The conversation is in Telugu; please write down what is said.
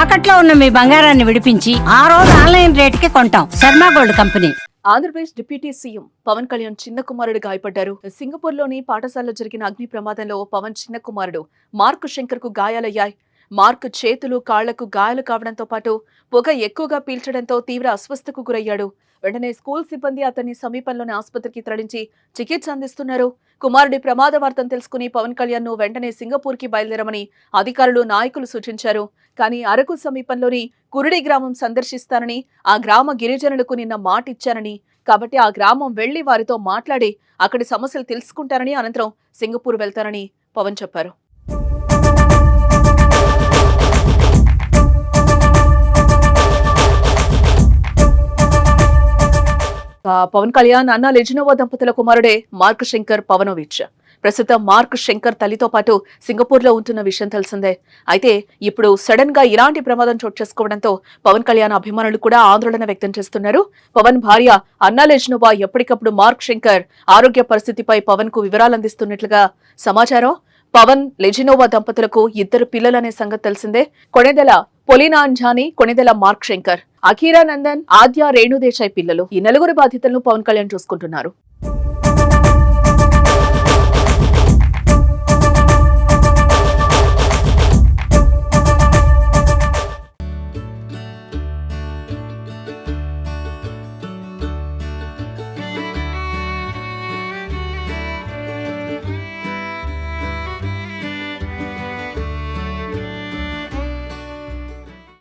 తాకట్లో ఉన్న మీ బంగారాన్ని విడిపించి ఆ రోజు ఆన్లైన్ రేటుకి కొంటాం. Sharma gold company. Andhra Pradesh deputy CM Pawan Kalyan చిన్న కుమారుడు గాయపడ్డారు. సింగపూర్లోని పాఠశాలలో జరిగిన అగ్ని ప్రమాదంలో పవన్ చిన్న కుమారుడు మార్క్ శంకర్ కు గాయాలయ్యాయి. మార్క్ చేతులు కాళ్లకు గాయాలు కావడంతో పాటు పొగ ఎక్కువగా పీల్చడంతో తీవ్ర అస్వస్థకు గురయ్యాడు. వెంటనే స్కూల్ సిబ్బంది అతన్ని సమీపంలోని ఆసుపత్రికి తరలించి చికిత్స అందిస్తున్నారు. కుమారుడి ప్రమాద వార్తను తెలుసుకుని పవన్ కళ్యాణ్ ను వెంటనే సింగపూర్ కి బయలుదేరమని అధికారులు నాయకులు సూచించారు. కానీ అరకు సమీపంలోని కురుడి గ్రామం సందర్శిస్తానని, ఆ గ్రామ గిరిజనులకు నిన్న మాట ఇచ్చానని, కాబట్టి ఆ గ్రామం వెళ్లి వారితో మాట్లాడి అక్కడి సమస్యలు తెలుసుకుంటారని, అనంతరం సింగపూర్ వెళ్తారని పవన్ చెప్పారు. పవన్ కళ్యాణ్ అన్నా లెజినోవా దంపతుల కుమారుడే మార్క్ శంకర్ పవనోవిచ్. ప్రస్తుతం మార్క్ శంకర్ తల్లితో పాటు సింగపూర్ లో ఉంటున్న విషయం తెలిసిందే. అయితే ఇప్పుడు సడన్ గా ఇలాంటి ప్రమాదం చోటు చేసుకోవడంతో పవన్ కళ్యాణ్ అభిమానులు కూడా ఆందోళన వ్యక్తం చేస్తున్నారు. పవన్ భార్య అన్నా లెజినోవా ఎప్పటికప్పుడు మార్క్ శంకర్ ఆరోగ్య పరిస్థితిపై పవన్ కు వివరాలు అందిస్తున్నట్లుగా సమాచారం. పవన్ లెజినోవా దంపతులకు 2 పిల్లలనే సంగతి తెలిసిందే. కొణిదెల పొలినా అంజానీ, కొణిదెల మార్క్ శంకర్, అఖీరా నందన్, ఆద్య రేణుదేశాయ్ పిల్లలు. ఈ 4 బాధ్యతలను పవన్ కళ్యాణ్ చూసుకుంటున్నారు.